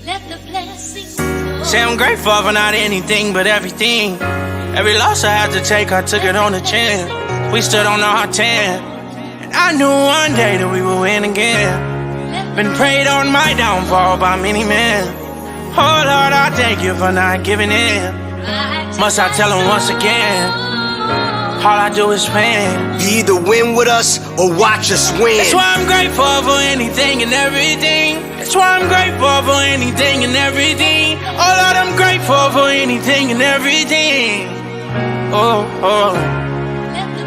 Say I'm grateful for not anything but everything. Every loss I had to take, I took it on the chin. We stood on our 10, and I knew one day that we would win again. Been prayed on my downfall by many men. Oh Lord, I thank you for not giving in. Must I tell him once again? All I do is win. You either win with us or watch us win. That's why I'm grateful for anything and everything. That's why I'm grateful for anything and everything. Oh Lord, I'm grateful for anything and everything. Oh, oh.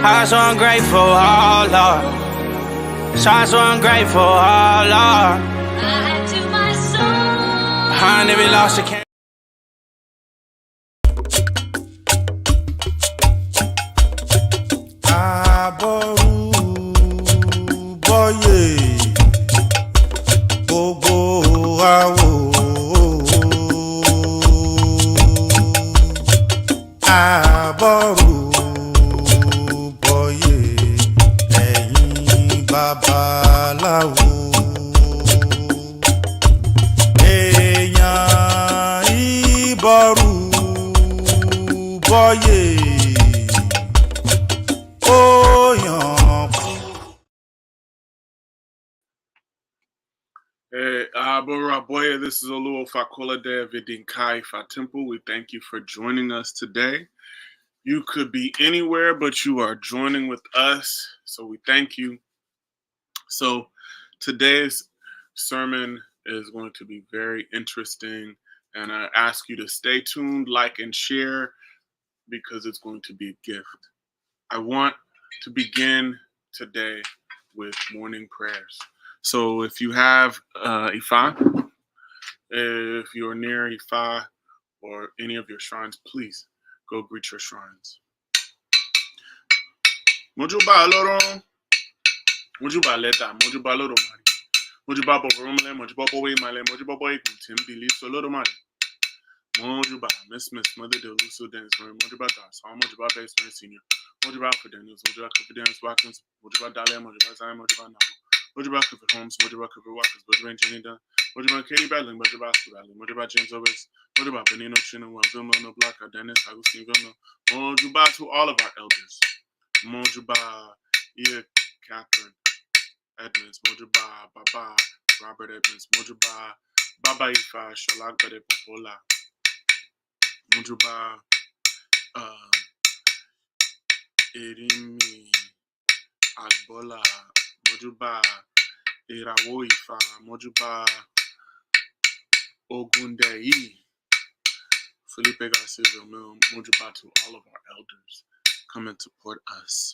I'm so ungrateful, oh Lord. So I'm grateful, oh Lord. I never lost a can. Hey, Boya, this is Oluo Fakolade Vidinkai Fatimple. We thank you for joining us today. You could be anywhere, but you are joining with us, so we thank you. So today's sermon is going to be very interesting, and I ask you to stay tuned, like, and share, because it's going to be a gift. I want to begin today with morning prayers. So if you have Ifa, if you're near Ifa or any of your shrines, please go greet your shrines. Mojuba Loron, Mojuba Leta, Mojuba Loro Mari, Mojuba Bobrumle, Mojuba Boy Male, Mojuba Boy Timbi, Solo Mari, Mojuba, Miss Mother de Luso Dance, Mojuba Das, Mojuba Basement Senior, Mojuba Confidence, Mojuba Confidence Watkins, Mojuba Dalia, Mojuba Zai, Mojuba Nabu. Mojuba Clifford Holmes, Mojuba Clifford Walkers, Mojuba Jenny Dunn, Mojuba Katie Battling, Mojuba Battling, Mojuba James Owens, Mojuba Benino Chinna, Vilma No Block, Dennis, Agustin Vilma, Mojuba to all of our elders, Mojuba, Catherine Edmonds, Mojuba, Baba, Robert Edmonds, Mojuba, Baba Ifa, Shalak Bade Popola, Mojuba, Erimi, Agbola, Mojuba, Irawo Ifa, Mojuba, Ogundei, Felipe Garcia Vilmil, Mojuba to all of our elders. Come and support us.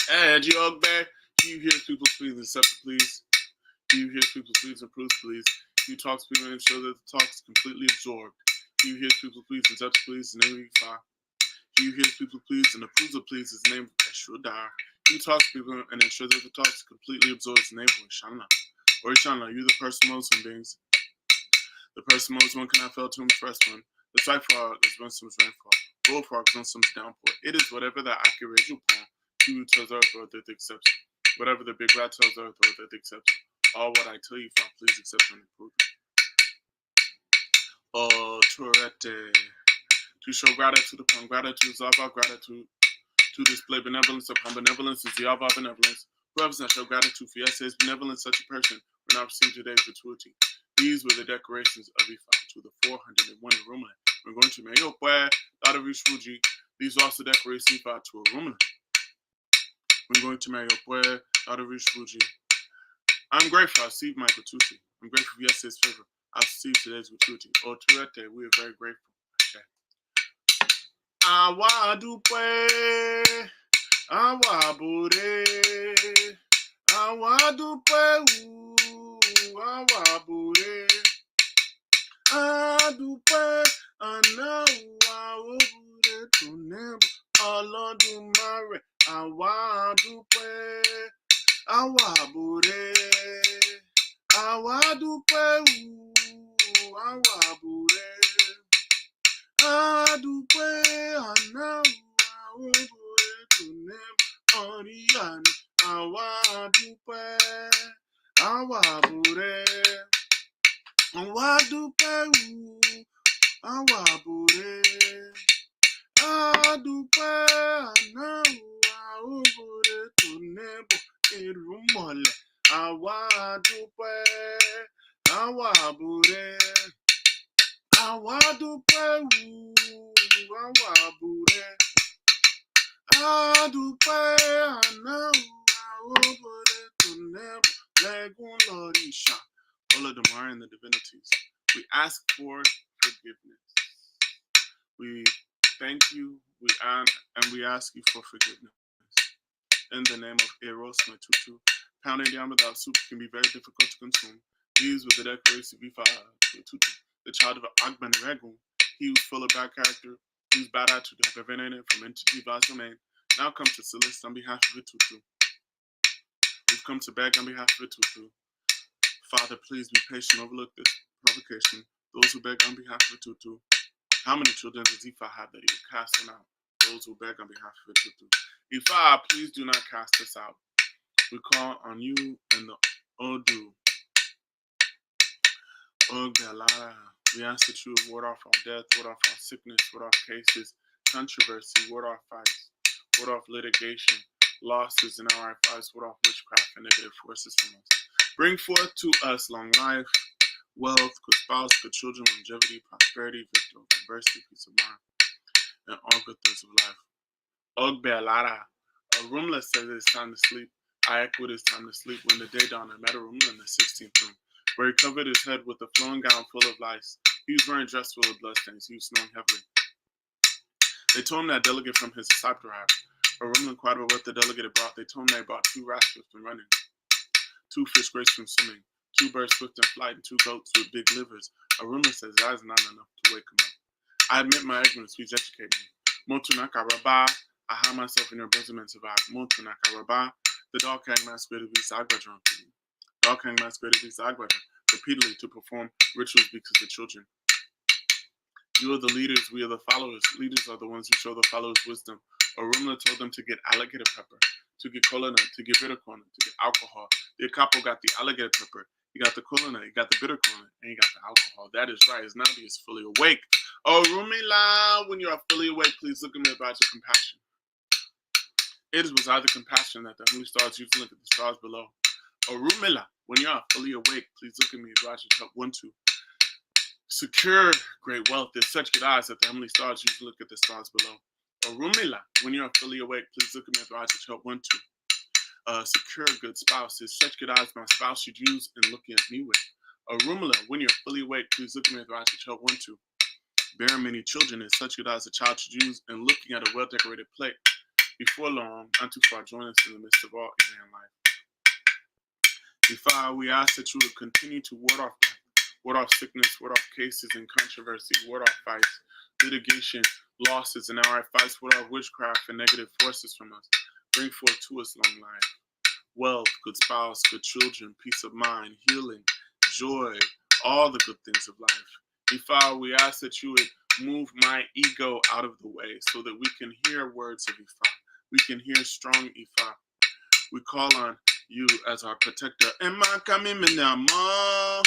Hey, Giogbe, you hear people please accept please. You hear people please approve please. You talk to people and ensure that the talk is completely absorbed. You hear people please accept please in the name of Ifa. You hear people please and approve of please in the name of Eshudar. You talk to people and ensure that the talk is completely absorbed in the name of Ishana. Or Ishana, you the person most human beings. The person most one cannot fail to impress one. The cipher is when some rainfall. Gold for when some downpour. It is whatever the accurate you point. You tells earth or that accepts. Whatever the big rat tells earth or that accepts. All what I tell you, for please accept and approve. Oh, Tourette. To show gratitude upon gratitude is all about gratitude. To display benevolence upon benevolence is the all about benevolence. Whoever's not show gratitude for yesterday's benevolence, such a person will not receive today's gratuity. These were the decorations of Ifa to the 401 Arumala. We're going to Mayokwe, Ladavish Fuji. These are also decorations Ifa to Arumala. We're going to Mayokwe, Ladavish Fuji. I'm grateful I received my gratuity. I'm grateful for yesterday's favor. I received today's gratuity. Oh, Turete, we are very grateful. Okay. Awa dupe, awa bure, awa dupe, awa bure, adupe, anawa obure tunem, Olodumare, awa dupe, awa bure, awa dupe, awa bure. Adupe anawa obure tunem oriyani awa dupe awa bure Àwa dúpẹ́ o, àwa bòrè. Adúpẹ́ àná o, a ó bòrè tó nébọ̀ ìrúmọ̀lẹ̀. Àwa dúpẹ́, àwa bòrè. Àwa dúpẹ́ o, àwa bòrè. Adúpẹ́ àná o, a ó bòrè tó nébọ̀ lẹ́gùn lọ́rìṣà. All of them are in the divinities. We ask for forgiveness. We thank you, and we ask you for forgiveness. In the name of Eros Matutu, pounding down without soup can be very difficult to consume. These were the declaration of Ifa Matutu, the child of Agban Regun. He was full of bad character, whose bad attitude have emanated from entity Vasomain. Now come to solicit on behalf of Itutu. We've come to beg on behalf of Itutu. Father, please be patient, overlook this provocation. Those who beg on behalf of Itutu. How many children does Ifa have that he would cast them out? Those who beg on behalf of Itutu. Ifa, please do not cast us out. We call on you in the Odu. Ogalara. We ask that you would ward off our death, ward off our sickness, ward off cases, controversy, ward off fights, ward off litigation, losses in our fights, ward off witchcraft and negative forces from us. Bring forth to us long life, wealth, good spouse, good children, longevity, prosperity, victory, adversity, peace of mind, and all good things of life. Ogbealara. Rumla says it's time to sleep. I echo it is time to sleep. When the day dawned, I met a Rumla in the 16th room, where he covered his head with a flowing gown full of lice. He was wearing a dress full of bloodstains. He was snoring heavily. They told him that delegate from his disciple arrived. A Rumla inquired about what the delegate had brought. They told him they brought 2 rats swift and running, 2 fish graced from swimming, 2 birds swift in flight, and 2 goats with big livers. A Rumla says that is not enough to wake him up. I admit my ignorance. Please educate me. Motunaka Rabah. I hide myself in your bosom and survive. Motunaka Rabah. The dog hang masqueraded with Sagbajan. Dog hang masqueraded with Sagbajan repeatedly to perform rituals because of the children. You are the leaders, we are the followers. Leaders are the ones who show the followers wisdom. Orumla told them to get alligator pepper, to get colonel, to get bitter corn, to get alcohol. The capo got the alligator pepper, he got the colonel, he got the bitter corn, and he got the alcohol. That is right, his Nabi is fully awake. Orumila, when you are fully awake, please look at me about your compassion. It is beside the compassion that the heavenly stars use to look at the stars below. Orumila, when you are fully awake, please look at me about your help. 1, 2. Secure great wealth. There's such good eyes that the heavenly stars use to look at the stars below. Orumila, when you are fully awake, please look at me about your help. 1, 2. Secure good spouse. There's such good eyes my spouse should use in looking at me with. Orumila, when you're fully awake, please look at me about your help. 1, 2. Bearing many children is such good eyes a child should use in looking at a well-decorated plate. Before long, not too far, join us in the midst of all alien life. Before we ask that you would continue to ward off sickness, ward off cases and controversy, ward off fights, litigation, losses in our fights, ward off witchcraft and negative forces from us. Bring forth to us long life, wealth, good spouse, good children, peace of mind, healing, joy, all the good things of life. Ifa, we ask that you would move my ego out of the way so that we can hear words of Ifa. We can hear strong Ifa. We call on you as our protector. Emma kami mene ama.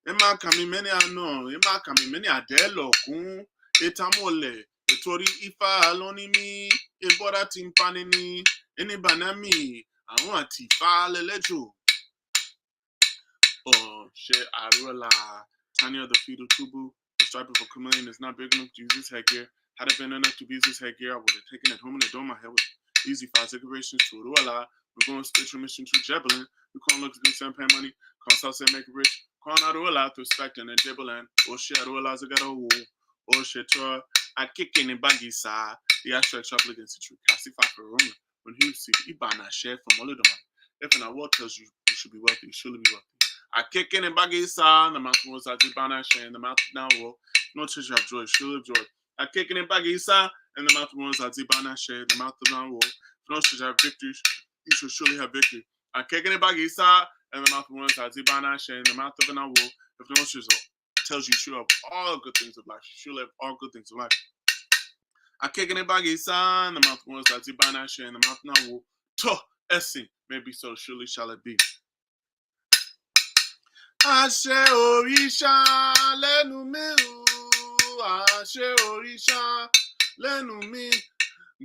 Emma kami mene ano. Emma kami mene adelo kun. Etamole. Etori Ifa aloni mi. Ebora timpani ni. Eni banami. Àwọn àti Ifa lelejo. Oh, she Aruela. Tanya the fetal tubu. The stripe of a chameleon is not big enough to use this headgear. Had it been enough to use this headgear, I would have taken it home and adorned my head with easy 5 decorations to Uruala. We're going spiritual mission to Jebelin. We can't look at the pay money. Can't sell say make it rich. Can't Uruala to respect and Jebelin. Oh shit, Uruala's a ghetto. Oh shit, I kick in the baggy side. The abstract sharp against the true. Cassify for Roma. When he see Ibana share from Olodoma. If an award tells you you should be wealthy, you should be wealthy. I kick in the baggy side. The mouth was at Ibana share. The mouth now will. No church have joy, should have joy. I kick in the baggy side. And the mouth was at Ibana share. The mouth of now will. No church have victory. You should surely have victory. I kick in the baggy side. And the mouth of ones at Ibana share. In the mouth of an will. If no church tells you should have all good things of life, you should have all good things of life. I kick in the baggy side. And the mouth of ones at Ibana share. In the mouth of now will. To essing. Maybe so, surely shall it be. àṣẹ òrìṣà lẹ́nu mi àṣẹ òrìṣà lẹ́nu mi.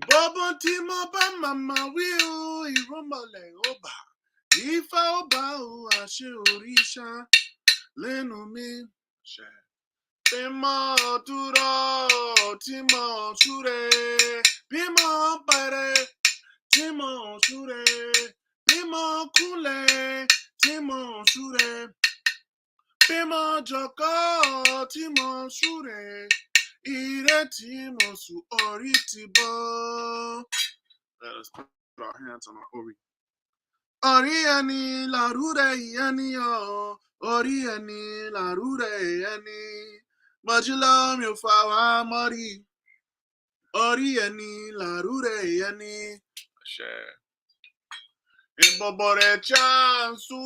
Bọ́bọ́ tí mo bá màmá wí ìrúnmọlẹ̀ ó bà. Ifá ó bá àṣẹ òrìṣà lẹ́nu mi. Bímọ dúró tí mo súre, bímọ bẹ̀rẹ̀ tí mo súre, bímọ kúnlẹ̀ tí mo súre, bímọ jókòó tí mo súre, ire tí mo sùn orí ti bọ́. Let us put our hands on our ori. Orí ẹni làrúre ẹni o, orí ẹni làrúre ẹni. Mọ̀júlọ mi ò fà wá mọ́rí. Orí ẹni làrúre ẹni. Àṣẹ. Ìbọ̀bọ̀ rẹ̀ chánsú.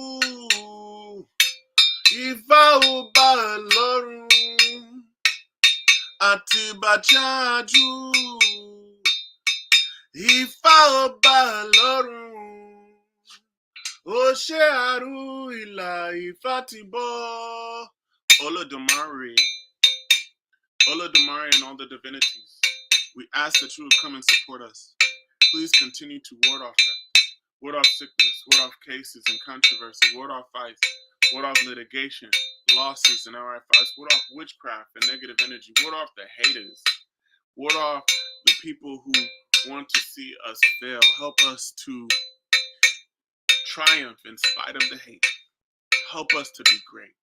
Ifá ò bá lọ́rùn. Àtìbàjájú. Ifá ò bá lọ́rùn. Ó ṣe àrú ìlà Ifá ti bọ́. Olódùmarè and all the divinities, we ask that you would come and support us. Please continue to ward off that. Ward off sickness, ward off cases and controversy, ward off fights, ward off litigation, losses and outright fights, ward off witchcraft and negative energy, ward off the haters, ward off the people who want to see us fail. Help us to triumph in spite of the hate. Help us to be great.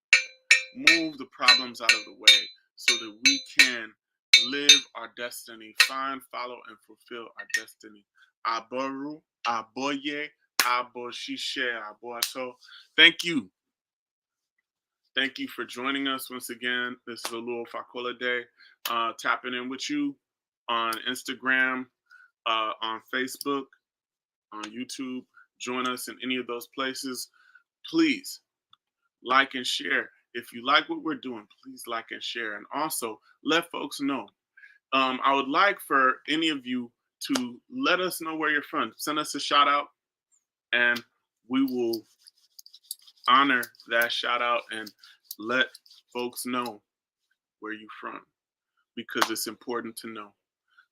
Move the problems out of the way so that we can live our destiny, find, follow, and fulfill our destiny. Aboru, aboye, aboshishe, aboato. Thank you. Thank you for joining us once again. This is Oluo Fakola Day. Tapping in with you on Instagram, on Facebook, on YouTube. Join us in any of those places. Please like and share. If you like what we're doing, please like and share. And also let folks know. I would like for any of you to let us know where you're from. Send us a shout out and we will honor that shout out and let folks know where you're from because it's important to know.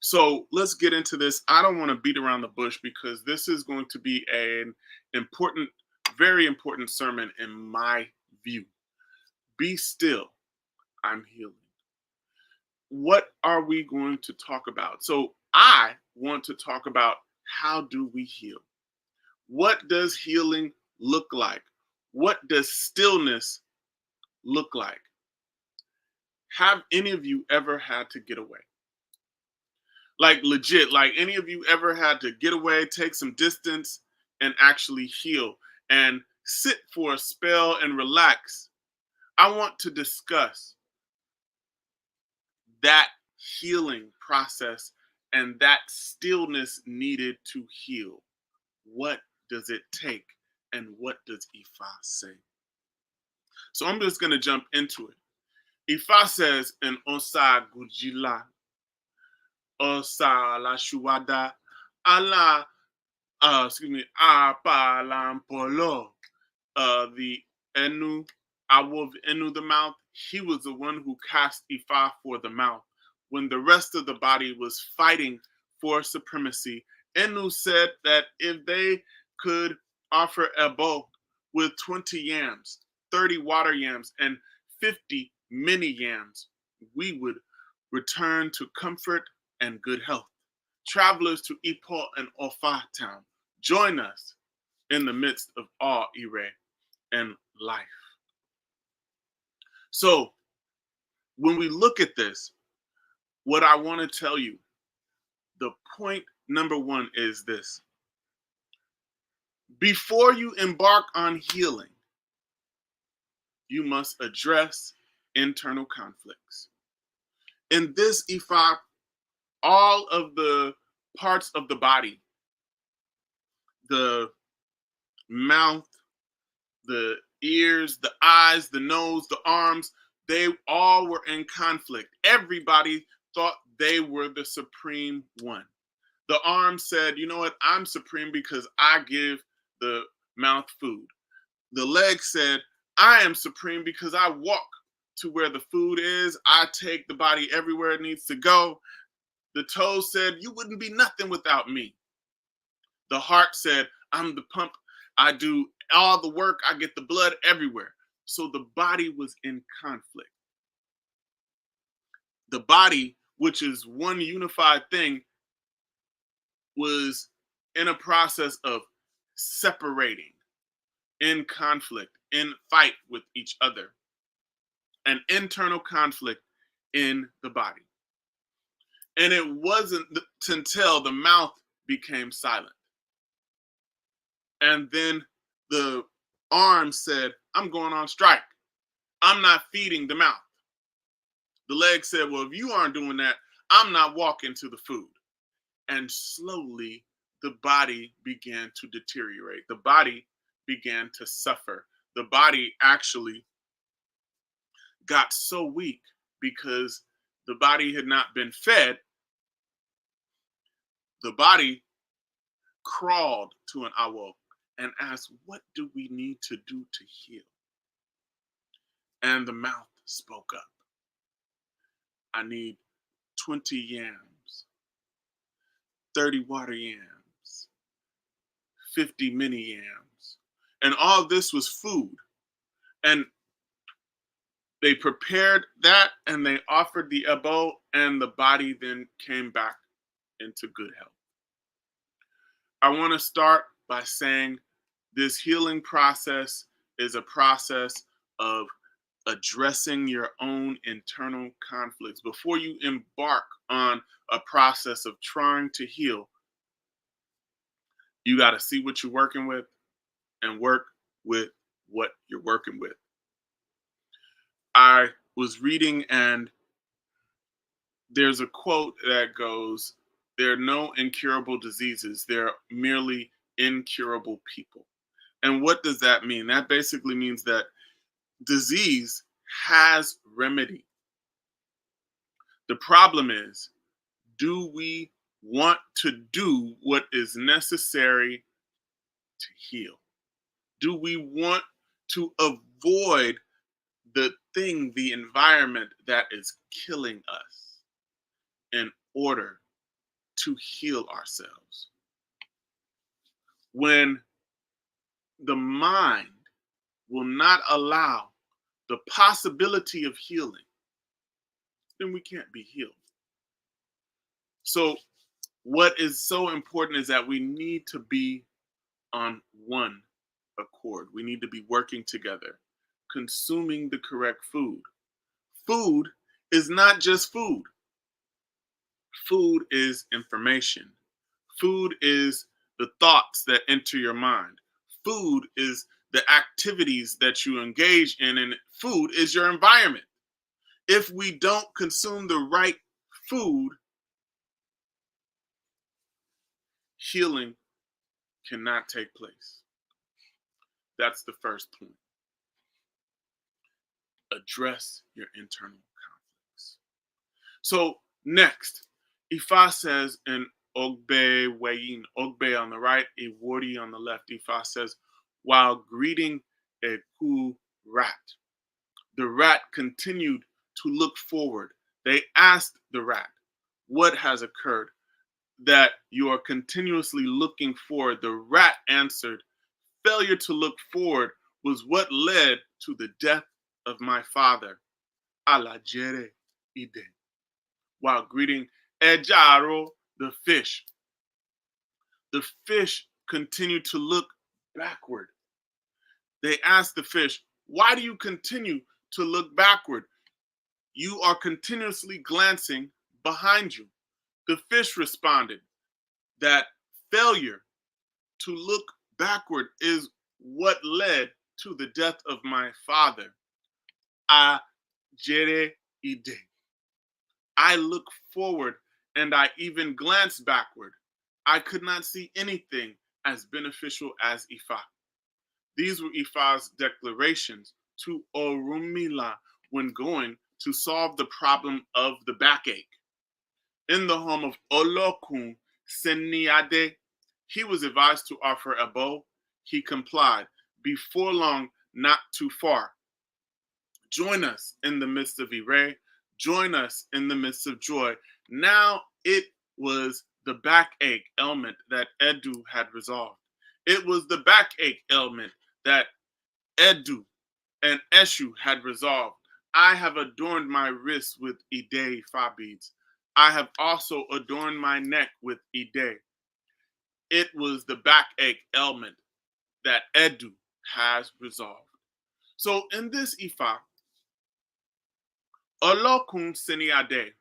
So let's get into this. I don't want to beat around the bush because this is going to be an important, very important sermon in my view. Be still, I'm healing. What are we going to talk about? So I want to talk about how do we heal? What does healing look like? What does stillness look like? Have any of you ever had to get away? Like legit, like any of you ever had to get away, take some distance and actually heal and sit for a spell and relax? I want to discuss that healing process and that stillness needed to heal. What does it take and what does Ifa say? So I'm just going to jump into it. Ifa says in Osa Gujila, Osa La Shuwada, Allah, Apa Lampolo, the Enu, Awov Enu, the mouth, he was the one who cast Ifa for the mouth. When the rest of the body was fighting for supremacy, Enu said that if they could offer Ebo with 20 yams, 30 water yams, and 50 mini yams, we would return to comfort and good health. Travelers to Ipo and Ofa town, join us in the midst of all Ire and life. So when we look at this, what I want to tell you, the point number one is this. Before you embark on healing, you must address internal conflicts. In this Ifa, all of the parts of the body, the mouth, the ears, the eyes, the nose, the arms, they all were in conflict. Everybody thought they were the supreme one. The arm said, you know what, I'm supreme because I give the mouth food. The leg said, I am supreme because I walk to where the food is. I take the body everywhere it needs to go. The toes said, you wouldn't be nothing without me. The heart said, I'm the pump. I do all the work. I get the blood everywhere. So the body was in conflict. The body, which is one unified thing, was in a process of separating, in conflict, in fight with each other, an internal conflict in the body. And it wasn't until the mouth became silent. And then the arm said, I'm going on strike. I'm not feeding the mouth. The leg said, well, if you aren't doing that, I'm not walking to the food. And slowly the body began to deteriorate. The body began to suffer. The body actually got so weak because the body had not been fed. The body crawled to an awo and asked, what do we need to do to heal? And the mouth spoke up. I need 20 yams, 30 water yams, 50 mini yams. And all this was food. And they prepared that and they offered the abo, and the body then came back into good health. I want to start by saying this healing process is a process of addressing your own internal conflicts. Before you embark on a process of trying to heal, you got to see what you're working with and work with what you're working with. I was reading, and there's a quote that goes, there are no incurable diseases. There are merely incurable people. And what does that mean? That basically means that disease has remedy. The problem is, do we want to do what is necessary to heal? Do we want to avoid the thing, the environment that is killing us in order to heal ourselves? When the mind will not allow the possibility of healing, then we can't be healed. So what is so important is that we need to be on one accord. We need to be working together, consuming the correct food. Food is not just food. Food is information. Food is the thoughts that enter your mind. Food is the activities that you engage in, and food is your environment. If we don't consume the right food, healing cannot take place. That's the first point. Address your internal conflicts. So next, Ifa says in Ogbe Weyin, Ogbe on the right, Iwori on the left, Ifa says, while greeting a ku rat, the rat continued to look forward. They asked the rat, what has occurred that you are continuously looking forward? The rat answered, failure to look forward was what led to the death of my father, Alajere Ide. While greeting Ejaro, the fish continued to look backward. They asked the fish, why do you continue to look backward? You are continuously glancing behind you. The fish responded that failure to look backward is what led to the death of my father, Ajere Ide. I look forward and I even glanced backward. I could not see anything as beneficial as Ifa. These were Ifa's declarations to Orunmila when going to solve the problem of the backache. In the home of Olokun Seniade, he was advised to offer a bow. He complied. Before long, not too far. Join us in the midst of Ire. Join us in the midst of joy. Now it was the backache ailment that Edu had resolved. It was the backache ailment that Edu and Eshu had resolved. I have adorned my wrists with Ide fa beads. I have also adorned my neck with Ide. It was the backache ailment that Edu has resolved. So in this Ifa, Olokun Seniade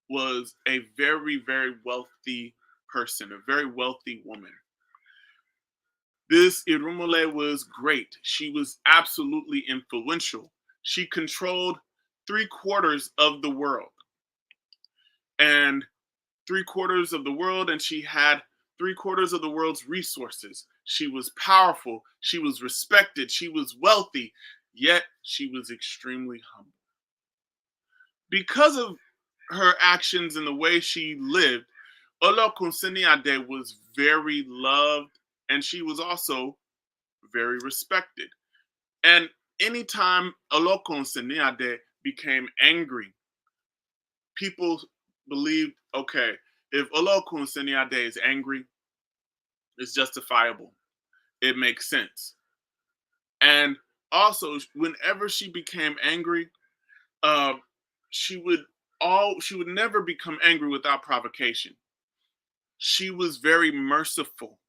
was a very, very wealthy person, a very wealthy woman. This Irumole was great. She was absolutely influential. She controlled 3/4 of the world. And 3/4 of the world, and she had 3/4 of the world's resources. She was powerful. She was respected. She was wealthy, yet she was extremely humble. Because of her actions and the way she lived, Olokun Seniade was very loved, and she was also very respected. And anytime Olokun Seniade became angry, people believed, okay, if Olokun Seniade is angry, it's justifiable. It makes sense. And also, whenever she became angry, she would never become angry without provocation. She was very merciful.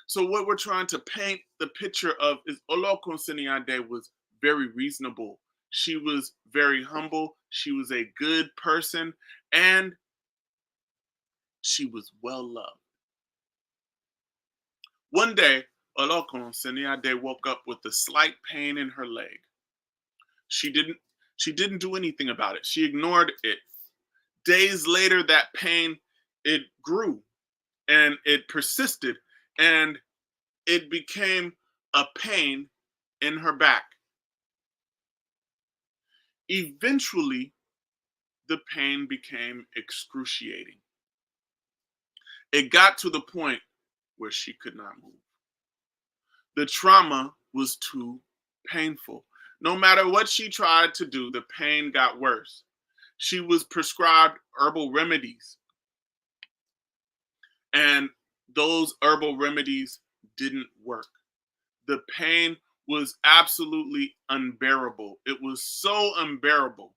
So what we're trying to paint the picture of is Olokun Seniade was very reasonable. She was very humble. She was a good person, and she was well loved. One day, Olokun Seniade woke up with a slight pain in her leg. She didn't do anything about it. She ignored it. Days later, that pain, it grew and it persisted, and it became a pain in her back. Eventually, the pain became excruciating. It got to the point where she could not move. The trauma was too painful. No matter what she tried to do, the pain got worse. She was prescribed herbal remedies, and those herbal remedies didn't work. The pain was absolutely unbearable. It was so unbearable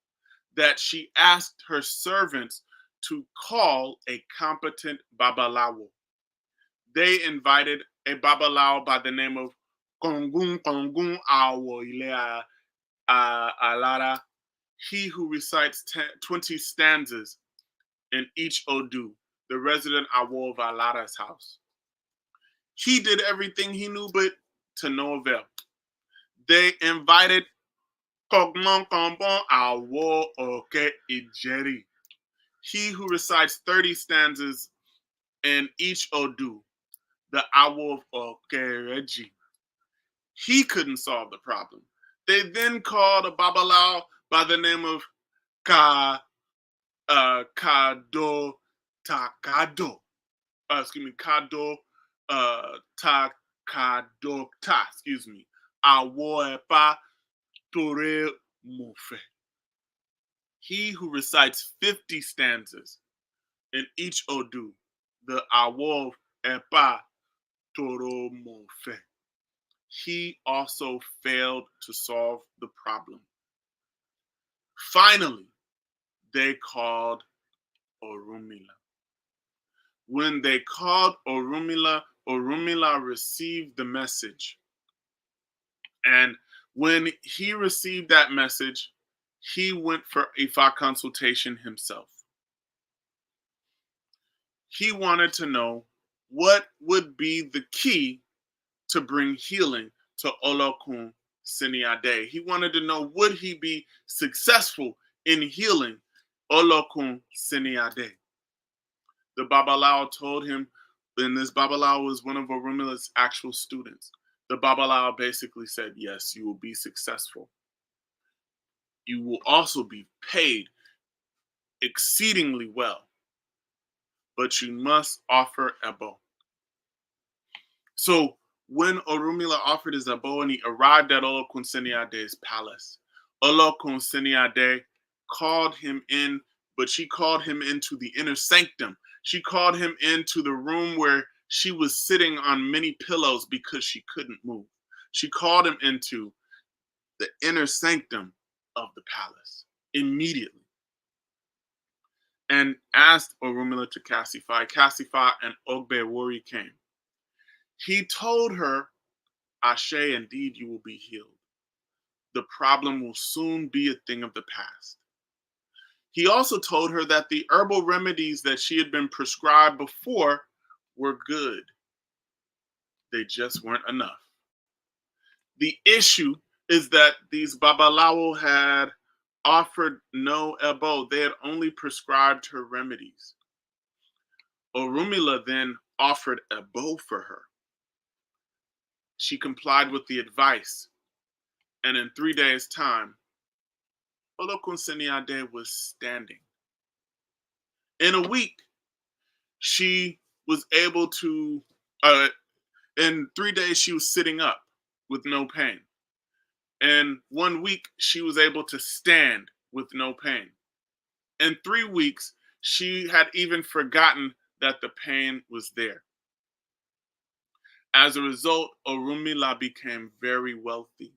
that she asked her servants to call a competent babalawo. They invited a babalawo by the name of Kongun Awo Ilea Alara, he who recites 20 stanzas in each Odu, the resident Awo of Alara's house. He did everything he knew, but to no avail. They invited Kogmon Kombon Awo Oke Ijeri, he who recites 30 stanzas in each Odu, the Awo of Okereji. He couldn't solve the problem. They then called a Babalao by the name of Kado Takado. Kado Takadota, Awo Epa Tore Mofe. He who recites 50 stanzas in each Odu, the Awo Epa Toro Mofe. He also failed to solve the problem. Finally, they called Orunmila. When they called Orunmila, Orunmila received the message. And when he received that message, he went for Ifa consultation himself. He wanted to know what would be the key to bring healing to Olokun Seniade. He wanted to know, would he be successful in healing Olokun Seniade? The Babalao told him, and this Babalao was one of Orunmila's actual students. The Babalao basically said, yes, you will be successful. You will also be paid exceedingly well, but you must offer Ebo. So when Orunmila offered his abo and he arrived at Olokun palace, Olokun called him in, but she called him into the inner sanctum. She called him into the room where she was sitting on many pillows because she couldn't move. She called him into the inner sanctum of the palace immediately and asked Orunmila to Cassify. Cassify and Ogbewori came. He told her, Ashe, indeed you will be healed. The problem will soon be a thing of the past. He also told her that the herbal remedies that she had been prescribed before were good. They just weren't enough. The issue is that these Babalawo had offered no ebo. They had only prescribed her remedies. Orunmila then offered ebo for her. She complied with the advice, and in 3 days' time, Olokun Seniade was standing. In a week, she was able to, in 3 days, she was sitting up with no pain. In 1 week, she was able to stand with no pain. In 3 weeks, she had even forgotten that the pain was there. As a result, Orunmila became very wealthy,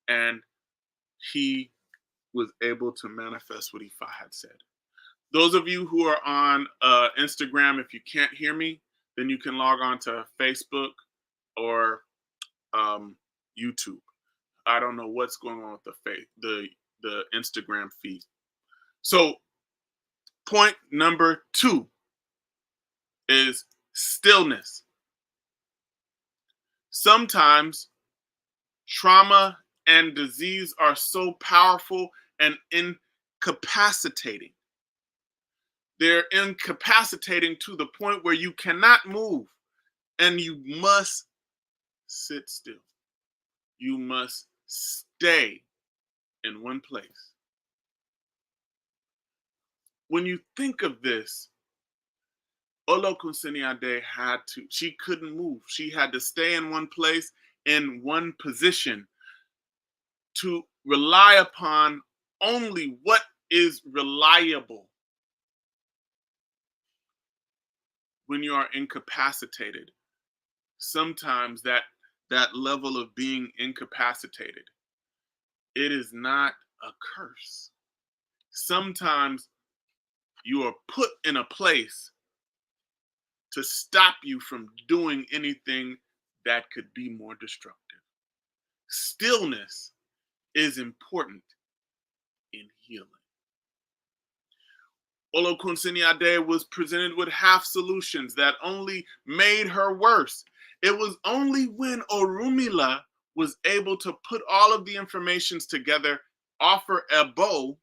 and he was able to manifest what Ifa had said. Those of you who are on Instagram, if you can't hear me, then you can log on to Facebook or YouTube. I don't know what's going on with the Instagram feed. So point number 2 is stillness. Sometimes trauma and disease are so powerful and incapacitating. They're incapacitating to the point where you cannot move and you must sit still. You must stay in one place. When you think of this, Olokun Seniade she couldn't move. She had to stay in one place, in one position, to rely upon only what is reliable. When you are incapacitated, sometimes that level of being incapacitated, it is not a curse. Sometimes you are put in a place to stop you from doing anything that could be more destructive. Stillness is important in healing. Olokun Seniade was presented with half solutions that only made her worse. It was only when Orunmila was able to put all of the informations together, offer ebo,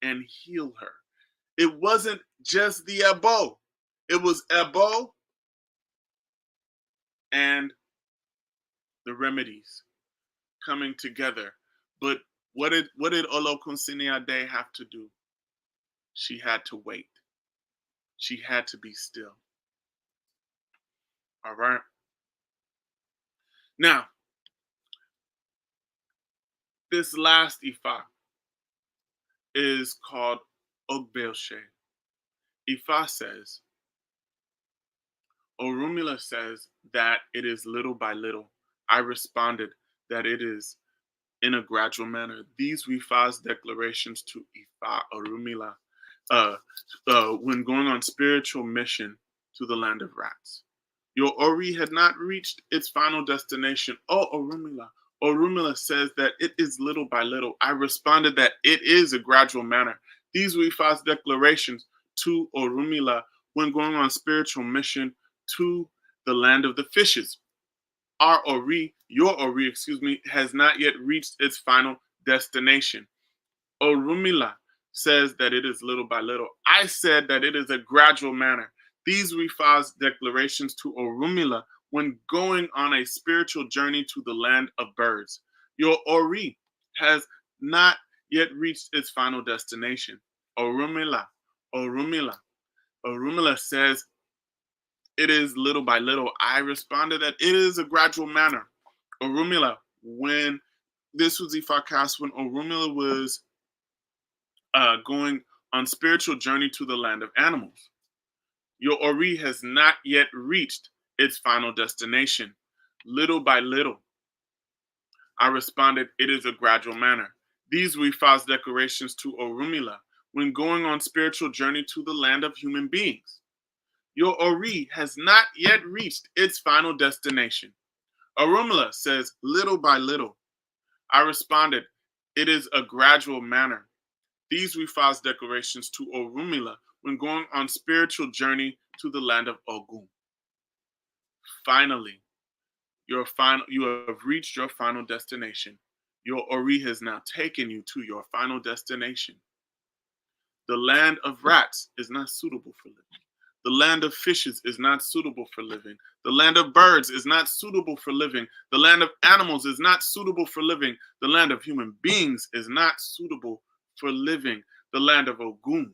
and heal her. It wasn't just the ebo. It was ebo and the remedies coming together. But what did Olokun Seniade have to do? She had to wait. She had to be still. All right. Now, this last Ifa is called Ogbeoshe. Ifa says, Orunmila says that it is little by little. I responded that it is in a gradual manner. These Ifa's declarations to Ifa Orunmila when going on spiritual mission to the land of rats. Your Ori had not reached its final destination. Oh, Orunmila. Orunmila says that it is little by little. I responded that it is a gradual manner. These were Ifa's declarations to Orunmila when going on spiritual mission to the land of the fishes. Our Ori, your Ori, excuse me, has not yet reached its final destination. Orunmila says that it is little by little. I said that it is a gradual manner. These were Ifa's declarations to Orunmila when going on a spiritual journey to the land of birds. Your Ori has not yet reached its final destination. Orunmila says it is little by little. I responded that it is a gradual manner. Orunmila, when this was Ifakast, when Orunmila was going on spiritual journey to the land of animals. Your Ori has not yet reached its final destination. Little by little, I responded, it is a gradual manner. These were Ifa's declarations to Orunmila when going on spiritual journey to the land of human beings. Your Ori has not yet reached its final destination. Orunmila says, little by little. I responded, it is a gradual manner. These were Ifa's declarations to Orunmila when going on spiritual journey to the land of Ogun. Finally, you have reached your final destination. Your Ori has now taken you to your final destination. The land of rats is not suitable for living. The land of fishes is not suitable for living. The land of birds is not suitable for living. The land of animals is not suitable for living. The land of human beings is not suitable for living. The land of Ogun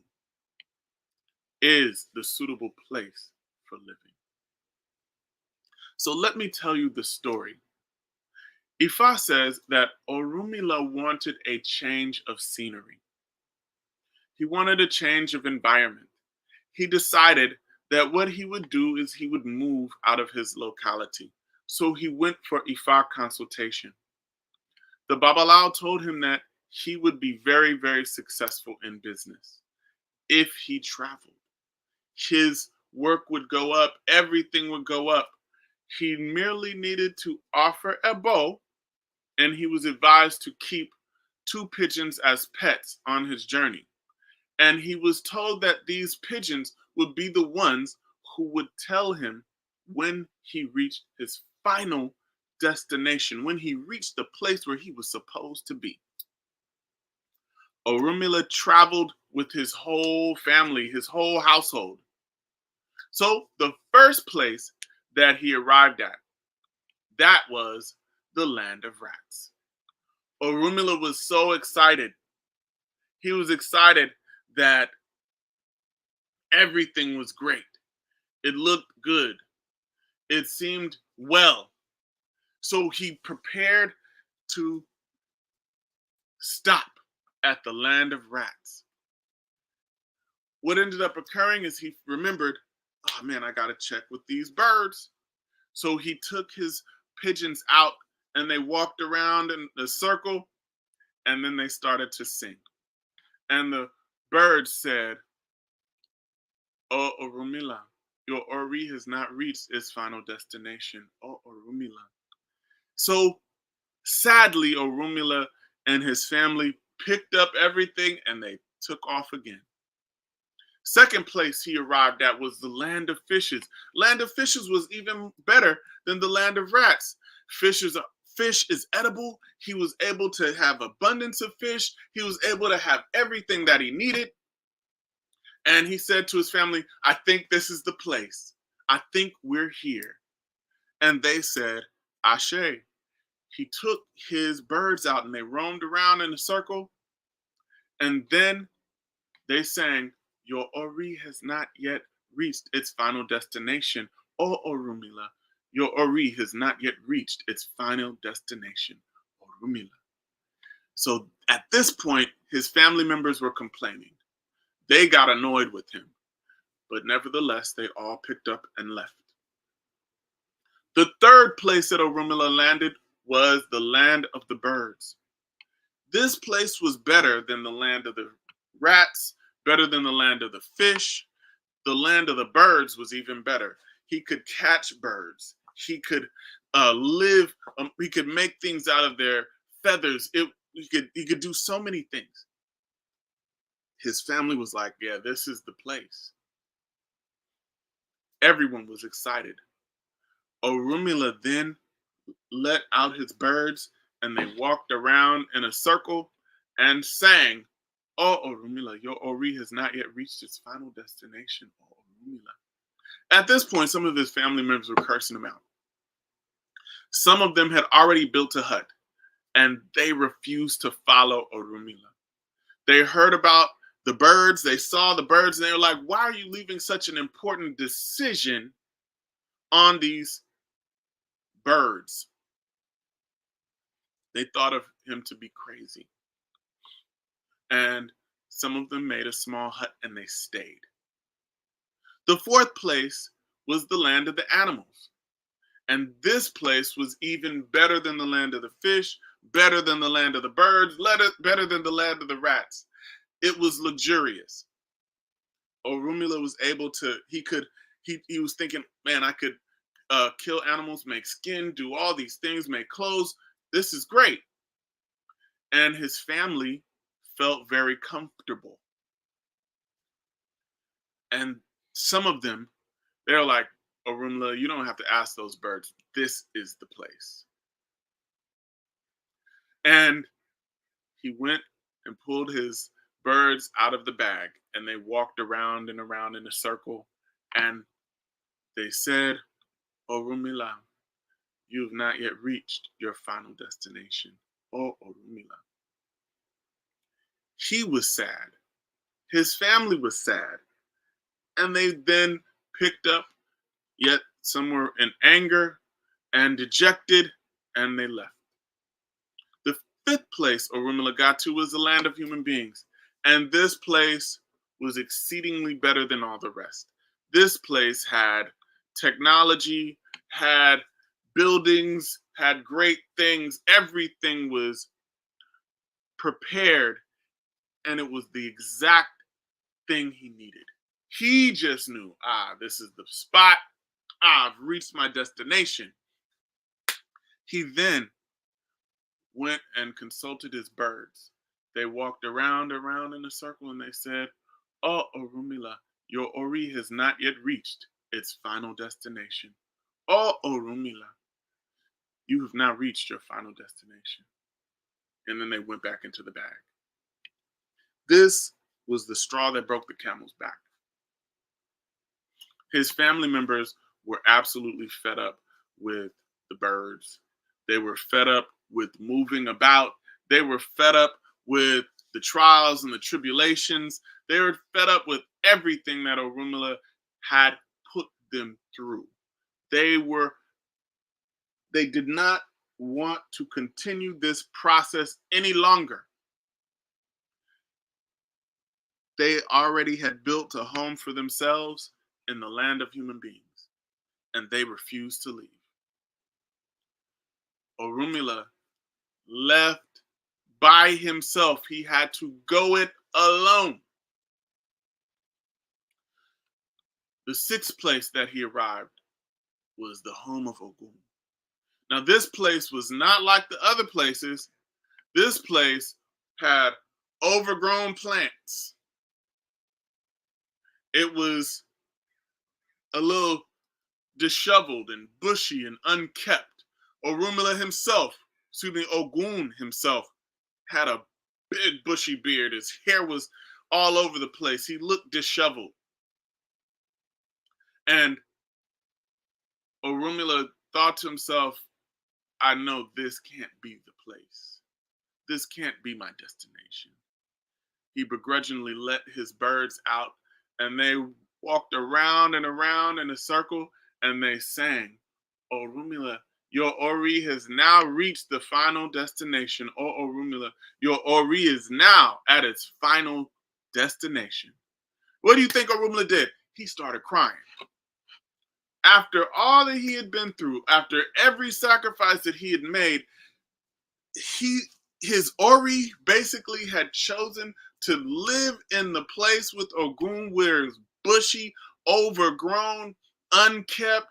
is the suitable place for living. So let me tell you the story. Ifa says that Orunmila wanted a change of scenery. He wanted a change of environment. He decided that what he would do is he would move out of his locality. So he went for Ifa consultation. The Babalawo told him that he would be very, very successful in business if he traveled. His work would go up, everything would go up. He merely needed to offer a bow, and he was advised to keep 2 pigeons as pets on his journey. And he was told that these pigeons would be the ones who would tell him when he reached his final destination, when he reached the place where he was supposed to be. Orunmila traveled with his whole family, his whole household. So the first place that he arrived at, that was the land of rats. Orunmila was so excited. He was excited that everything was great. It looked good. It seemed well. So he prepared to stop at the land of rats. What ended up occurring is he remembered, oh man, I gotta check with these birds. So he took his pigeons out and they walked around in a circle and then they started to sing. And the birds said, oh, Orunmila, your Ori has not reached its final destination. Oh, Orunmila. So sadly, Orunmila and his family picked up everything and they took off again. Second place he arrived at was the land of fishes. Land of fishes was even better than the land of rats. Fish is edible. He was able to have abundance of fish. He was able to have everything that he needed. And he said to his family, I think this is the place. I think we're here. And they said, Ashe. He took his birds out and they roamed around in a circle. And then they sang, your Ori has not yet reached its final destination. Oh, Orunmila, your Ori has not yet reached its final destination. Orunmila. So at this point, his family members were complaining. They got annoyed with him. But nevertheless, they all picked up and left. The third place that Orunmila landed was the land of the birds. This place was better than the land of the rats, better than the land of the fish. The land of the birds was even better. He could catch birds. He could live. He could make things out of their feathers. He could do so many things. His family was like, yeah, this is the place. Everyone was excited. Orunmila then let out his birds and they walked around in a circle and sang, oh, Orunmila, your Ori has not yet reached its final destination. Oh, Orunmila. At this point, some of his family members were cursing him out. Some of them had already built a hut and they refused to follow Orunmila. They heard about the birds, they saw the birds, and they were like, why are you leaving such an important decision on these birds. They thought of him to be crazy. And some of them made a small hut and they stayed. The fourth place was the land of the animals. And this place was even better than the land of the fish, better than the land of the birds, better than the land of the rats. It was luxurious. Orunmila was able to, he was thinking, man, I could kill animals, make skin, do all these things, make clothes. This is great. And his family felt very comfortable. And some of them, they're like, Orunmila, you don't have to ask those birds. This is the place. And he went and pulled his birds out of the bag, and they walked around and around in a circle. And they said, Orunmila, you have not yet reached your final destination. Oh, Orunmila. He was sad. His family was sad. And they then picked up, yet some were in anger and dejected, and they left. The fifth place Orunmila got to was the land of human beings. And this place was exceedingly better than all the rest. This place had technology, had buildings, had great things. Everything was prepared, and it was the exact thing he needed. He just knew, this is the spot. I've reached my destination. He then went and consulted his birds. They walked around in a circle, and they said, oh, Orunmila, your Ori has not yet reached its final destination. Oh, Orunmila, you have not reached your final destination. And then they went back into the bag. This was the straw that broke the camel's back. His family members were absolutely fed up with the birds. They were fed up with moving about. They were fed up with the trials and the tribulations. They were fed up with everything that Orunmila had put them through. They did not want to continue this process any longer. They already had built a home for themselves in the land of human beings, and they refused to leave. Orunmila left by himself. He had to go it alone. The sixth place that he arrived was the home of Ogun. Now, this place was not like the other places. This place had overgrown plants. It was a little disheveled and bushy and unkept. Ogun himself, had a big bushy beard. His hair was all over the place. He looked disheveled. And Orunmila thought to himself, I know this can't be the place. This can't be my destination. He begrudgingly let his birds out, and they walked around and around in a circle, and they sang, Orunmila, your Ori has now reached the final destination. Oh, Orunmila, your Ori is now at its final destination. What do you think Orunmila did? He started crying. After all that he had been through, after every sacrifice that he had made, his Ori basically had chosen to live in the place with Ogun where it's bushy, overgrown, unkept.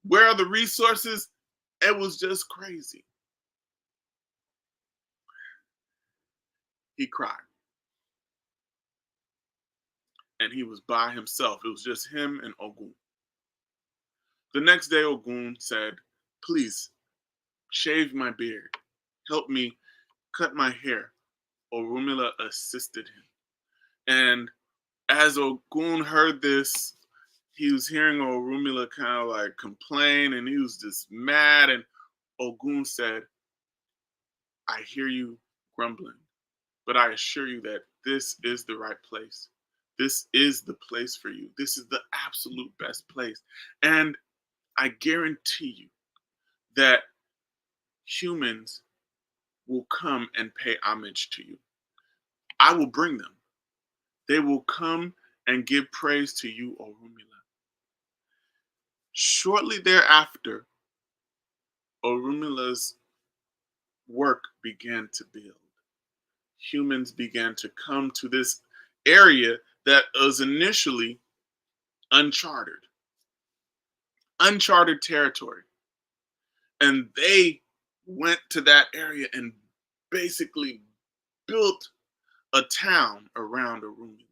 Where are the resources? It was just crazy. He cried. And he was by himself. It was just him and Ogun. The next day, Ogun said, please, shave my beard. Help me cut my hair. Orunmila assisted him. And as Ogun heard this, he was hearing Orunmila kind of like complain, and he was just mad. And Ogun said, I hear you grumbling, but I assure you that this is the right place. This is the place for you. This is the absolute best place. And I guarantee you that humans will come and pay homage to you. I will bring them. They will come and give praise to you, Orunmila. Shortly thereafter, Orunmila's work began to build. Humans began to come to this area that was initially uncharted territory. And they went to that area and basically built a town around Orunmila.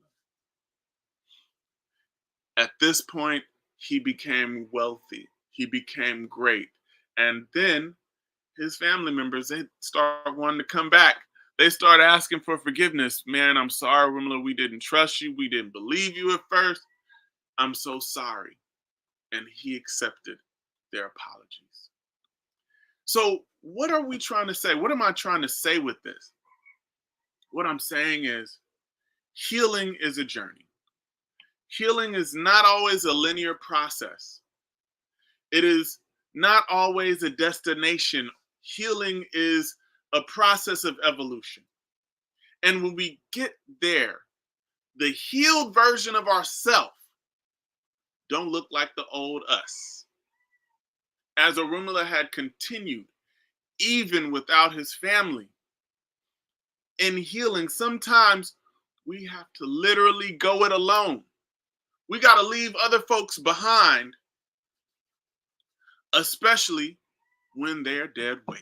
At this point, he became wealthy. He became great. And then his family members, they start wanting to come back. They start asking for forgiveness. Man, I'm sorry, Orunmila, we didn't trust you. We didn't believe you at first. I'm so sorry. And he accepted their apologies. So what are we trying to say? What am I trying to say with this? What I'm saying is healing is a journey. Healing is not always a linear process. It is not always a destination. Healing is a process of evolution. And when we get there, the healed version of ourself don't look like the old us. As Orunmila had continued, even without his family, in healing, sometimes we have to literally go it alone. We got to leave other folks behind, especially when they're dead weight.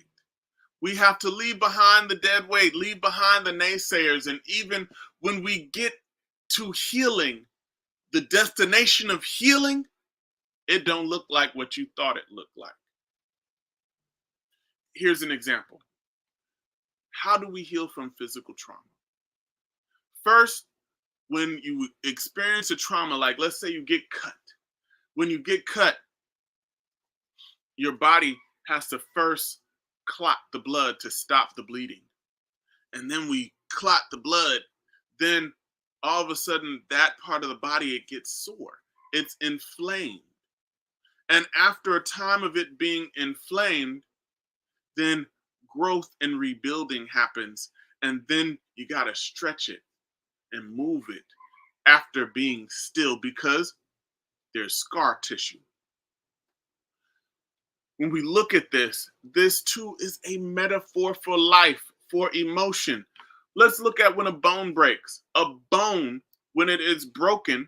We have to leave behind the dead weight, leave behind the naysayers. And even when we get to healing, the destination of healing, it don't look like what you thought it looked like. Here's an example. How do we heal from physical trauma? First, when you experience a trauma, like let's say you get cut. When you get cut, your body has to first clot the blood to stop the bleeding. And then we clot the blood, then all of a sudden that part of the body, it gets sore. It's inflamed. And after a time of it being inflamed, then growth and rebuilding happens. And then you got to stretch it and move it after being still because there's scar tissue. When we look at this, this too is a metaphor for life, for emotion. Let's look at when a bone breaks. A bone, when it is broken,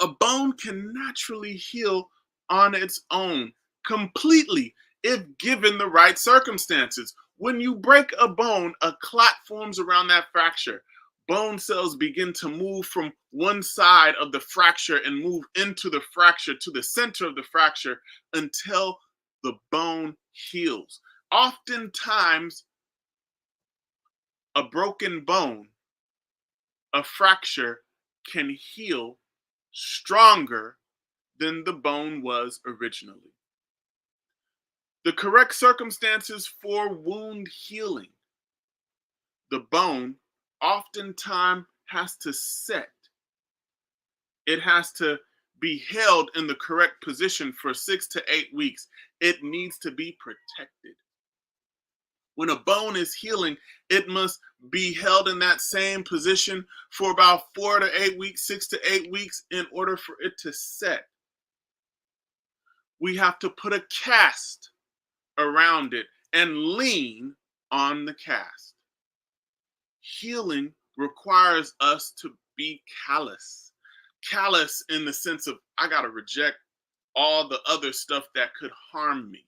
a bone can naturally heal on its own completely if given the right circumstances. When you break a bone, a clot forms around that fracture. Bone cells begin to move from one side of the fracture and move into the fracture to the center of the fracture until the bone heals. Oftentimes, a broken bone, a fracture, can heal stronger than the bone was originally. The correct circumstances for wound healing, the bone oftentimes has to set. It has to be held in the correct position for 6 to 8 weeks. It needs to be protected. When a bone is healing, it must be held in that same position for about 4 to 8 weeks, 6 to 8 weeks in order for it to set. We have to put a cast around it and lean on the cast. Healing requires us to be callous. Callous in the sense of, I got to reject all the other stuff that could harm me.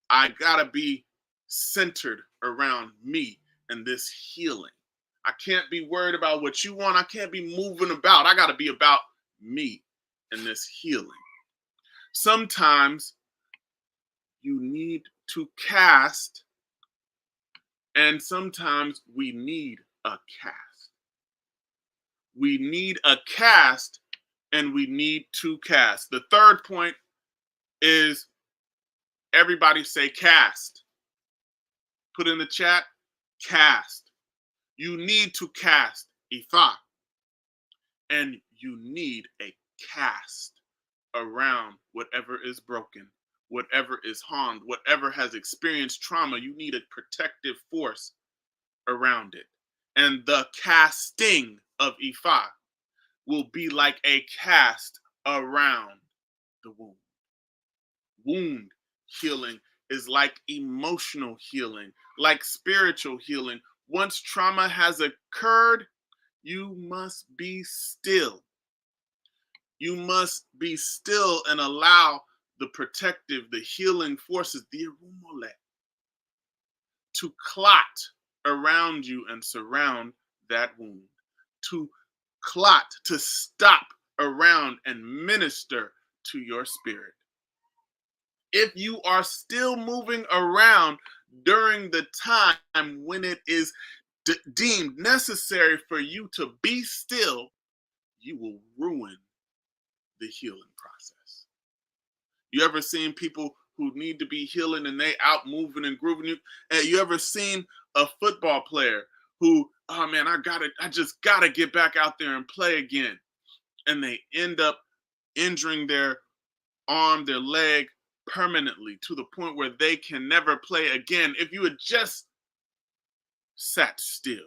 I got to be centered around me and this healing. I can't be worried about what you want. I can't be moving about. I got to be about me and this healing. Sometimes you need to cast, and sometimes we need a cast. We need a cast, and we need to cast. The third point is everybody say cast. Put in the chat, cast. You need to cast Ifa, and you need a cast around whatever is broken, whatever is harmed, whatever has experienced trauma. You need a protective force around it. And the casting of Ifa will be like a cast around the wound. Wound healing is like emotional healing, like spiritual healing. Once trauma has occurred, you must be still. You must be still and allow the protective, the healing forces, the Irumole, to clot around you and surround that wound, to clot, to stop around and minister to your spirit. If you are still moving around during the time when it is deemed necessary for you to be still, you will ruin the healing process. You ever seen people who need to be healing and they out moving and grooving you? And you ever seen a football player who, oh man, I just gotta get back out there and play again, and they end up injuring their arm, their leg permanently to the point where they can never play again. If you had just sat still,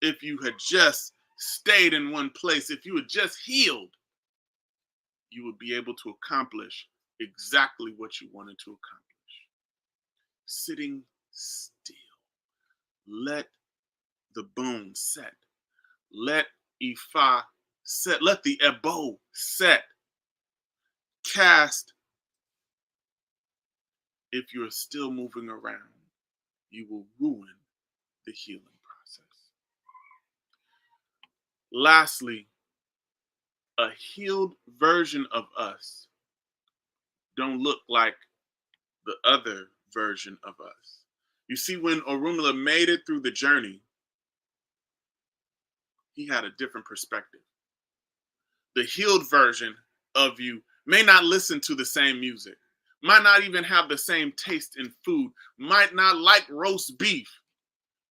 if you had just stayed in one place, if you had just healed, you would be able to accomplish exactly what you wanted to accomplish. Sitting still. Let the bones set. Let Ifa set. Let the Ebo set. Cast. If you're still moving around, you will ruin the healing process. Lastly, a healed version of us don't look like the other version of us. You see, when Orunmila made it through the journey, he had a different perspective. The healed version of you may not listen to the same music, might not even have the same taste in food, might not like roast beef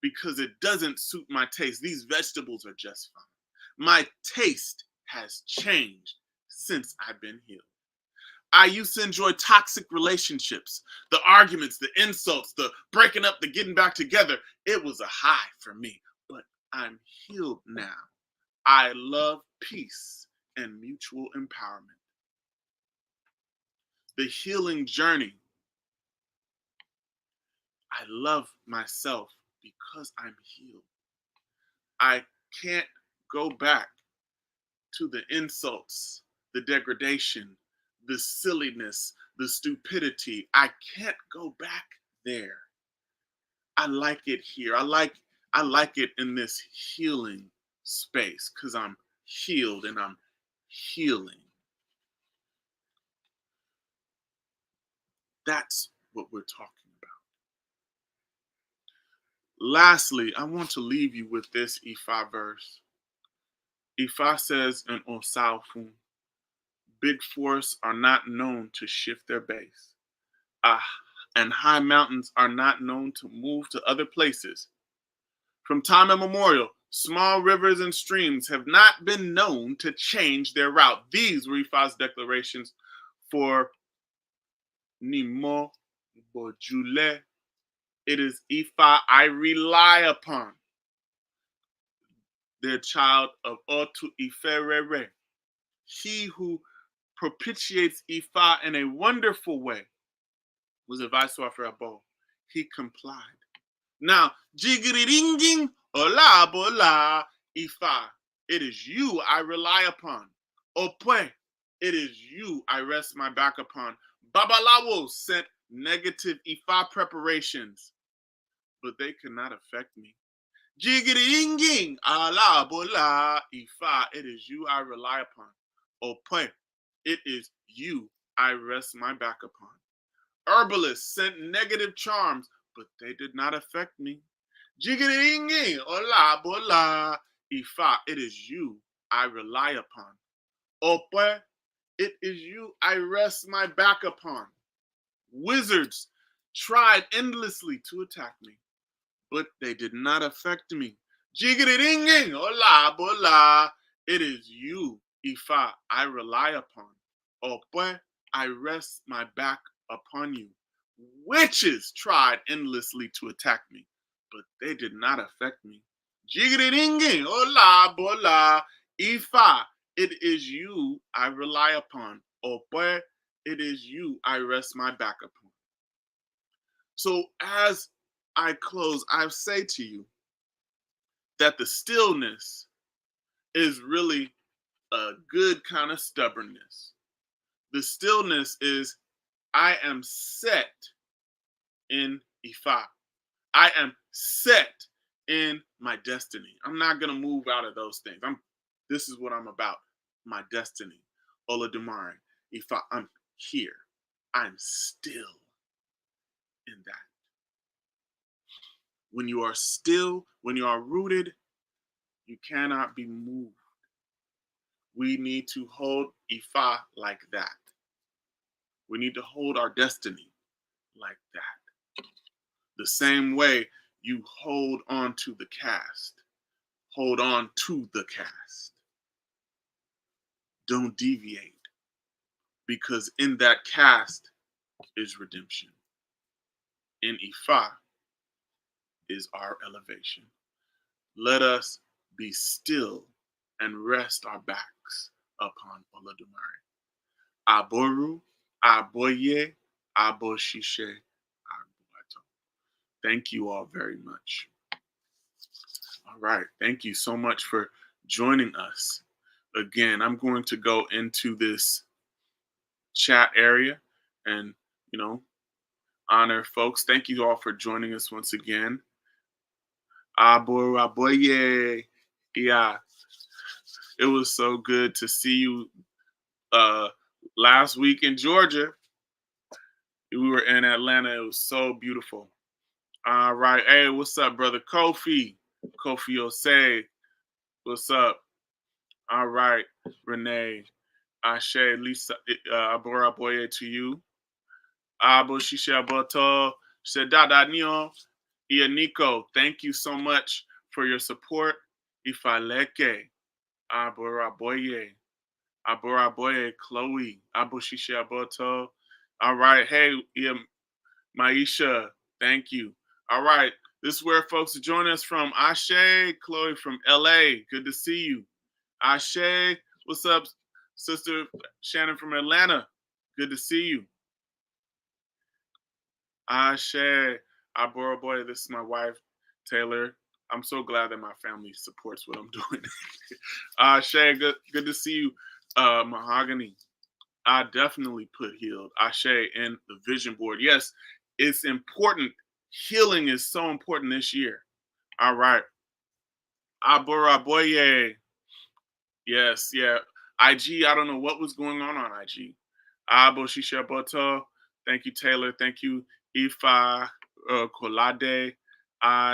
because it doesn't suit my taste. These vegetables are just fine. My taste has changed since I've been healed. I used to enjoy toxic relationships, the arguments, the insults, the breaking up, the getting back together. It was a high for me, but I'm healed now. I love peace and mutual empowerment. The healing journey. I love myself because I'm healed. I can't go back to the insults, the degradation, the silliness, the stupidity. I can't go back there. I like it here. I like it in this healing space because I'm healed and I'm healing. That's what we're talking about. Lastly, I want to leave you with this Ifa verse. Ifa says in Osafun, big forests are not known to shift their base. And high mountains are not known to move to other places. From time immemorial, small rivers and streams have not been known to change their route. These were Ifa's declarations for Nimo Bojule. It is Ifa I rely upon, their child of Otu Iferere. He who propitiates Ifa in a wonderful way was a viceroy for Abo. He complied. Now, Jigiriringing Ola Bola Ifa, it is you I rely upon. Opwe, it is you I rest my back upon. Babalawo sent negative Ifa preparations, but they could not affect me. Jigiriringing Ala Bola Ifa, it is you I rely upon. Opwe, it is you I rest my back upon. Herbalists sent negative charms, but they did not affect me. Jiggiringi, ola bola, Ifa, it is you I rely upon. Opwe, it is you I rest my back upon. Wizards tried endlessly to attack me, but they did not affect me. Jiggiringi, ola bola, it is you Ifa, I rely upon. Opwe, I rest my back upon you. Witches tried endlessly to attack me, but they did not affect me. Jiggity hola, bola. Ifa, it is you I rely upon. Opwe, it is you I rest my back upon. So as I close, I say to you that the stillness is really a good kind of stubbornness. The stillness is I am set in Ifa. I am set in my destiny. I'm not gonna move out of those things. This is what I'm about. My destiny. Olodumare. Ifa, I'm here. I'm still in that. When you are still, when you are rooted, you cannot be moved. We need to hold Ifa like that. We need to hold our destiny like that. The same way you hold on to the cast. Hold on to the cast. Don't deviate. Because in that cast is redemption. In Ifa is our elevation. Let us be still and rest our backs upon Olodumare. Aboru, Aboye, Aboshishe, Abuato. Thank you all very much. All right. Thank you so much for joining us. Again, I'm going to go into this chat area and, honor folks. Thank you all for joining us once again. Aboru, Aboye. Yeah. It was so good to see you last week in Georgia. We were in Atlanta. It was so beautiful. All right. Hey, what's up, brother Kofi? Kofi Osei. What's up? All right, Renee. Ashe, Lisa, Abora Boye to you. Abo Shisha Boto. Sedada Nio. Ianiko. Thank you so much for your support. Ifaleke. Abora Boye. Abora Boye, Chloe. Abo Shisha Boto. All right. Hey, Maisha. Thank you. All right. This is where folks are joining us from. Ashe, Chloe from LA. Good to see you. Ashe, what's up, Sister Shannon from Atlanta? Good to see you. Ashe, Abora Boy, this is my wife, Taylor. I'm so glad that my family supports what I'm doing. Ashe, good to see you, Mahogany. I definitely put healed. Ashe in the vision board. Yes, it's important. Healing is so important this year. All right. Abora Boye. Yes, yeah. IG, I don't know what was going on IG. Abo Shisha Boto. Thank you, Taylor. Thank you, Ifa Kolade.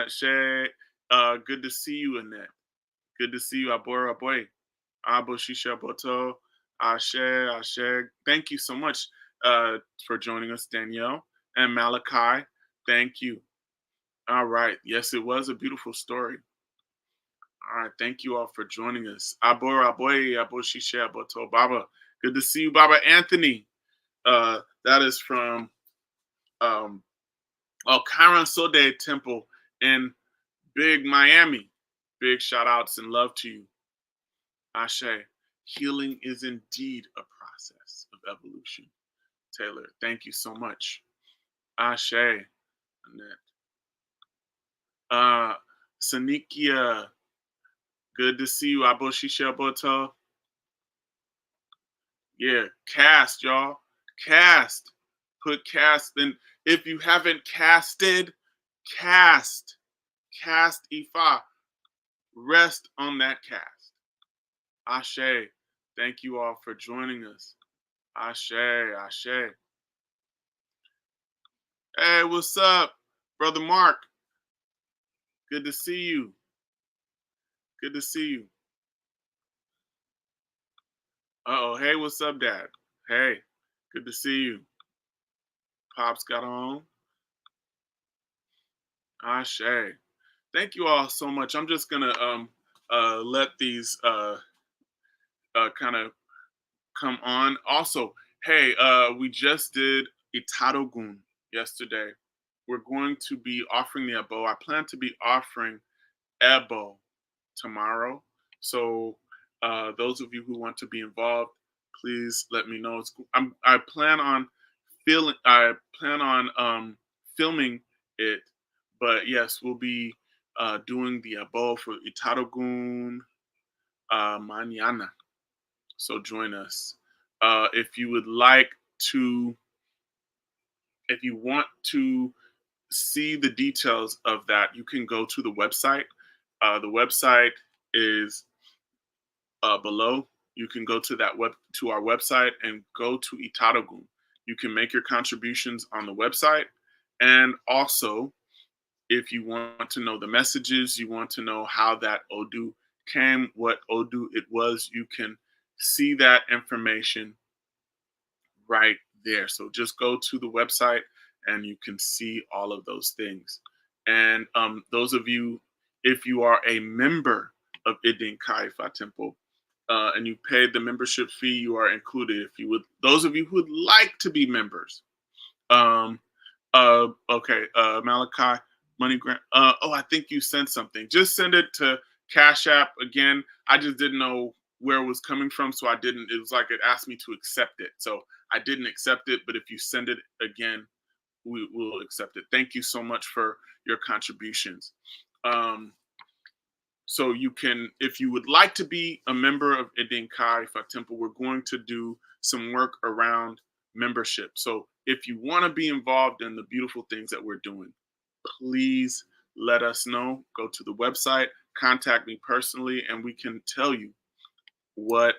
She, good to see you, Annette. Good to see you, Abora Boy. Abo Shisha Boto. Ashe. Thank you so much for joining us, Danielle. And Malachi, thank you. All right. Yes, it was a beautiful story. All right, thank you all for joining us. Abora Aboye, Aboshisha, Aboto Baba. Good to see you, Baba Anthony. That is from Karan Sode Temple in Big Miami. Big shout outs and love to you. Ashe, healing is indeed a process of evolution. Taylor, thank you so much. Ashe, Annette. Sanikia, good to see you, Aboshisha Boto. Yeah, cast, y'all. Cast. Put cast. Then if you haven't casted, cast. Cast Ifa. Rest on that cast. Ashe. Thank you all for joining us. Ashe. Hey, what's up, Brother Mark? Good to see you. Good to see you. Uh-oh. Hey, what's up, Dad? Hey, good to see you. Pops got on. Ashe. Thank you all so much. I'm just gonna let these kind of come on. Also, hey, we just did Itadogun yesterday. We're going to be offering the Ebo. I plan to be offering Ebo tomorrow. So those of you who want to be involved, please let me know. I plan on filming it, but yes, we'll be doing the Ebo for Itadogun mañana. So join us. If you would like to, if you want to see the details of that, you can go to the website. The website is below. You can go to our website and go to Itadogun. You can make your contributions on the website, and also if you want to know the messages, you want to know how that Odu came, what Odu it was, you can see that information right there. So just go to the website and you can see all of those things. And those of you, if you are a member of Idin Kaifa Temple and you paid the membership fee, you are included. If you would, those of you who would like to be members, okay, Malachi, Money Grant. Oh, I think you sent something. Just send it to Cash App again. I just didn't know where it was coming from, so I didn't. It was like it asked me to accept it, so I didn't accept it. But if you send it again, we will accept it. Thank you so much for your contributions. So you can, if you would like to be a member of Idin Kaifa Temple, we're going to do some work around membership. So if you want to be involved in the beautiful things that we're doing, please let us know. Go to the website, contact me personally, and we can tell you what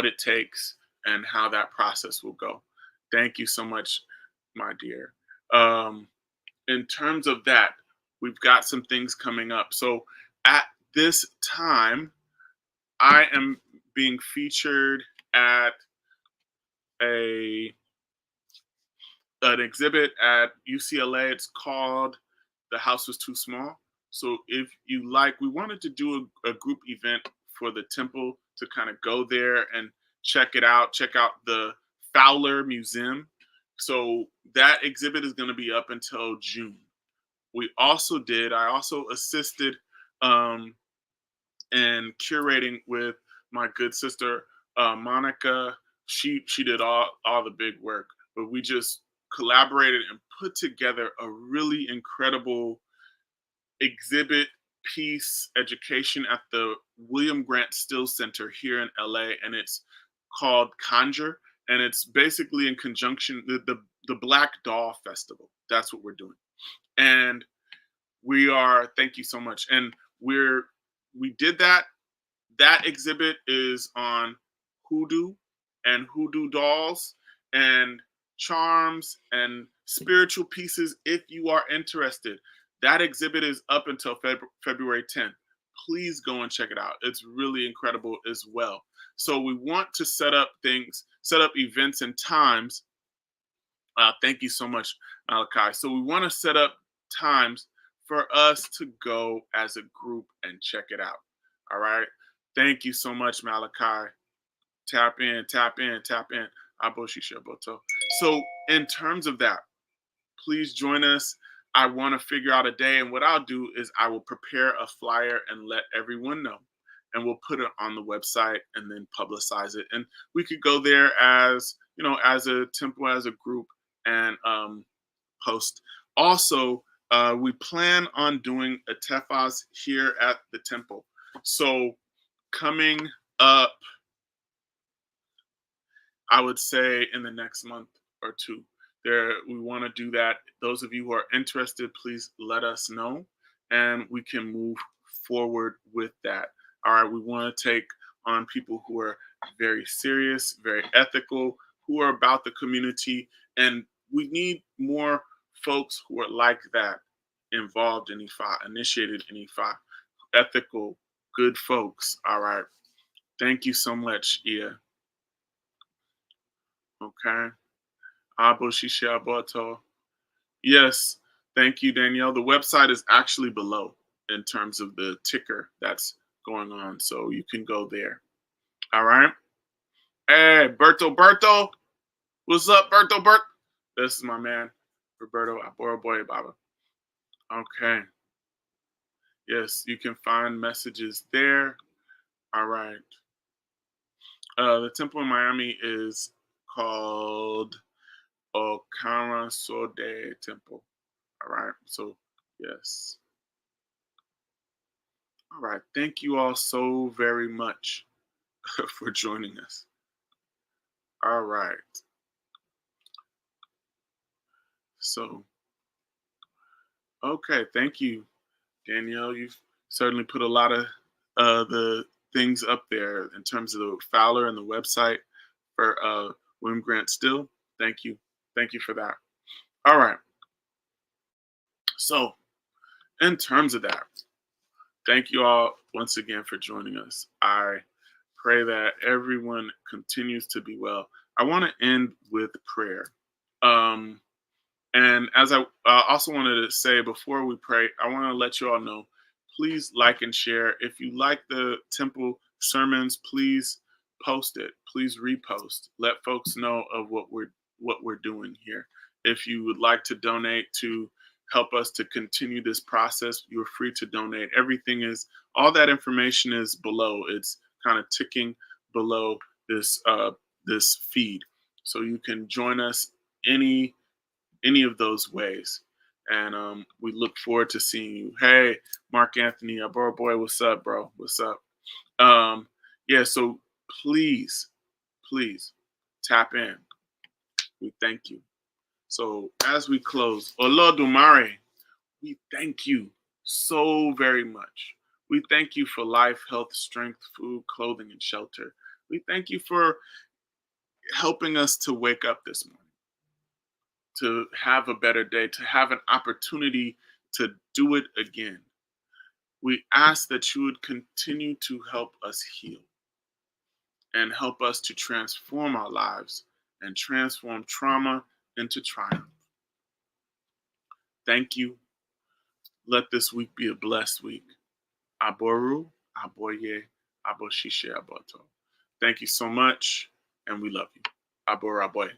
it takes and how that process will go. Thank you so much, my dear. In terms of that, we've got some things coming up. So at this time, I am being featured at an exhibit at UCLA. It's called The House Was Too Small. So if you like, we wanted to do a group event for the temple to kind of go there and check it out, check out the Fowler Museum. So that exhibit is going to be up until June. I also assisted in curating with my good sister, Monica. She did all the big work, but we just collaborated and put together a really incredible exhibit piece education at the William Grant Still Center here in LA, and it's called Conjure, and it's basically in conjunction the Black Doll Festival. That's what we're doing. And thank you so much. And we did that. That exhibit is on hoodoo and hoodoo dolls and charms and spiritual pieces. If you are interested, that exhibit is up until February 10th. Please go and check it out. It's really incredible as well. So we want to set up events and times. Thank you so much, Malachi. So we want to set up times for us to go as a group and check it out. All right. Thank you so much, Malachi. Tap in. Aboshishaboto. So in terms of that, please join us. I want to figure out a day, and what I'll do is I will prepare a flyer and let everyone know, and we'll put it on the website and then publicize it. And we could go there as a temple, as a group, and post. Also, we plan on doing a tefas here at the temple. So coming up, I would say in the next month or two, we want to do that. Those of you who are interested, please let us know, and we can move forward with that. All right, we want to take on people who are very serious, very ethical, who are about the community, and we need more folks who are like that, involved in Ifa, initiated in Ifa, ethical, good folks. All right. Thank you so much, Ia. Okay. Aboshishaboto. Yes. Thank you, Danielle. The website is actually below in terms of the ticker. That's going on, so you can go there. All right. Hey, Berto. What's up, Berto Bert? This is my man, Roberto Aboroboye Baba. Okay. Yes, you can find messages there. All right. The temple in Miami is called Okara Sode Temple. All right. So, yes. All right. Thank you all so very much for joining us. All right. So, okay. Thank you, Danielle. You've certainly put a lot of the things up there in terms of the Fowler and the website for William Grant Still. Thank you. Thank you for that. All right. So, in terms of that, thank you all once again for joining us. I pray that everyone continues to be well. I want to end with prayer. And as I also wanted to say before we pray, I want to let you all know, please like and share. If you like the temple sermons, please post it. Please repost. Let folks know of what we're doing here. If you would like to donate to help us to continue this process, you're free to donate. All that information is below. It's kind of ticking below this feed, so you can join us any of those ways. And we look forward to seeing you. Hey, Mark Anthony Aboroboye, what's up, bro? What's up? Yeah, so please tap in. We thank you. So as we close, Olodumare, we thank you so very much. We thank you for life, health, strength, food, clothing, and shelter. We thank you for helping us to wake up this morning, to have a better day, to have an opportunity to do it again. We ask that you would continue to help us heal and help us to transform our lives and transform trauma into triumph. Thank you. Let this week be a blessed week. Aboru, Aboye, Aboshishe, Aboto. Thank you so much, and we love you. Aboru, Aboye.